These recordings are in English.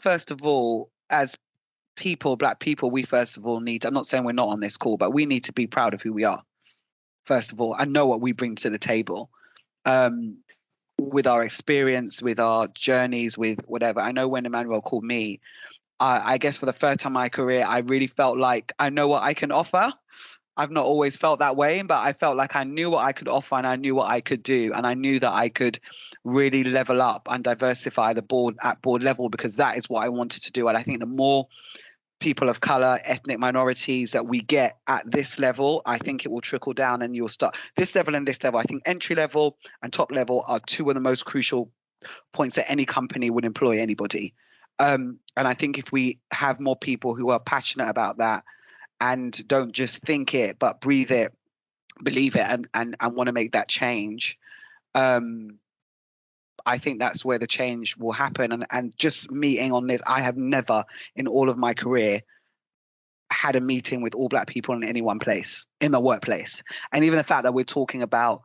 first of all, as people, Black people, we first of all need, I'm not saying we're not on this call, but we need to be proud of who we are, first of all, and know what we bring to the table. With our experience, with our journeys, with whatever. I know when Emanuel called me, I guess for the first time in my career, I really felt like I know what I can offer. I've not always felt that way, but I felt like I knew what I could offer and I knew what I could do. And I knew that I could really level up and diversify the board at board level, because that is what I wanted to do. And I think the more people of color, ethnic minorities that we get at this level, I think it will trickle down and you'll start this level and this level. I think entry level and top level are two of the most crucial points that any company would employ anybody. And I think if we have more people who are passionate about that and don't just think it, but breathe it, believe it, and want to make that change, I think that's where the change will happen. And just meeting on this, I have never in all of my career had a meeting with all Black people in any one place, in the workplace. And even the fact that we're talking about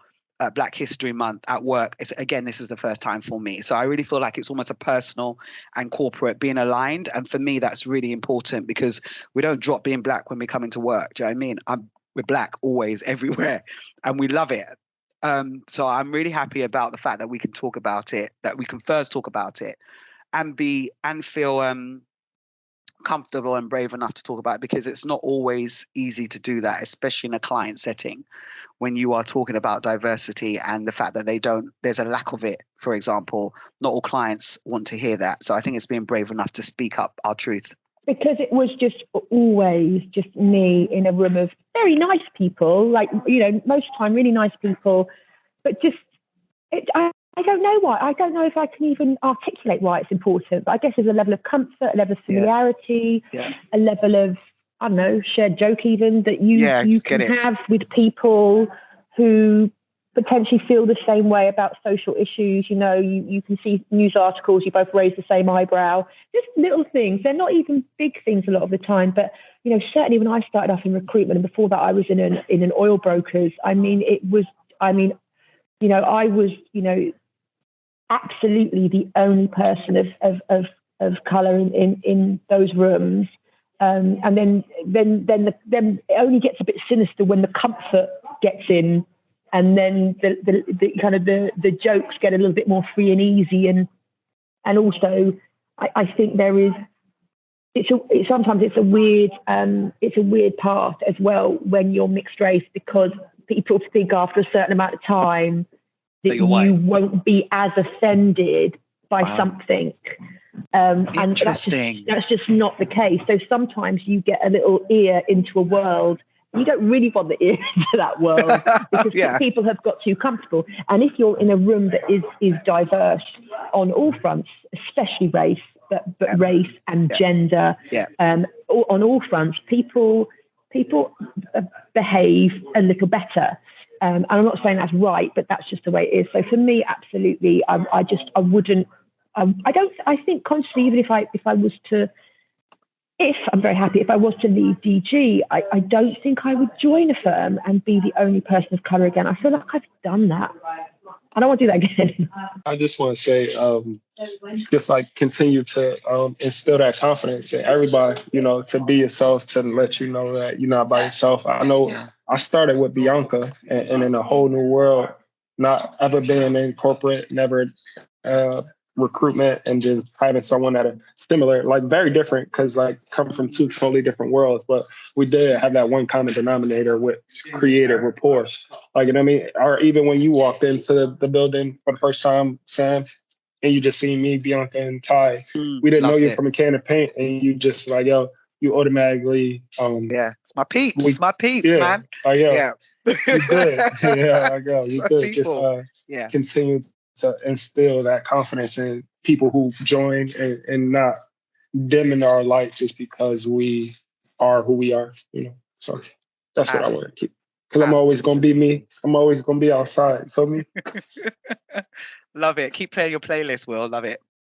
Black History Month at work, again, this is the first time for me. So I really feel like it's almost a personal and corporate being aligned. And for me, that's really important, because we don't drop being Black when we come into work. Do you know what I mean? We're Black always, everywhere, and we love it. So I'm really happy about the fact that we can talk about it, that we can first talk about it and feel comfortable and brave enough to talk about it, because it's not always easy to do that, especially in a client setting when you are talking about diversity and the fact that there's a lack of it. For example, not all clients want to hear that. So I think it's being brave enough to speak up our truth. Because it was just always just me in a room of very nice people, like, most of the time really nice people, but just, I don't know why. I don't know if I can even articulate why it's important, but I guess there's a level of comfort, a level of familiarity, a level of, I don't know, shared joke even that you can have with people who potentially feel the same way about social issues. You can see news articles, you both raise the same eyebrow, just little things. They're not even big things a lot of the time, but certainly when I started off in recruitment, and before that I was in an oil brokers, I was absolutely the only person of colour in those rooms. And then it only gets a bit sinister when the comfort gets in, and then the kind of the jokes get a little bit more free and easy, and also I think there is sometimes it's a weird path as well when you're mixed race, because people think after a certain amount of time that you won't be as offended by something. And that's just not the case. So sometimes you get a little ear into a world. You don't really want the ear into that world because people have got too comfortable. And if you're in a room that is diverse on all fronts, especially race, but race and gender, on all fronts, people behave a little better. And I'm not saying that's right, but that's just the way it is. So for me, absolutely, I think consciously, even if I was to, I'm very happy, if I was to leave DG, I don't think I would join a firm and be the only person of colour again. I feel like I've done that. I don't want to do that again. I just want to say, just like continue to instill that confidence in everybody, to be yourself, to let you know that you're not by yourself. I know I started with Bianca and in a whole new world, not ever been in corporate, never recruitment, and just having someone that are similar, like very different, because like come from two totally different worlds, but we did have that one common denominator with creative rapport. Like, you know what I mean? Or even when you walked into the building for the first time, Sam, and you just seen me, Bianca, and Ty, we didn't know you from a can of paint, and you just like, yo, you automatically it's my peeps, man. You good. You good. Just continue to instill that confidence in people who join and not dimming our light just because we are who we are, So that's what I want to keep. Because I'm always going to be me. I'm always going to be outside. Feel me? Love it. Keep playing your playlist, Will. Love it.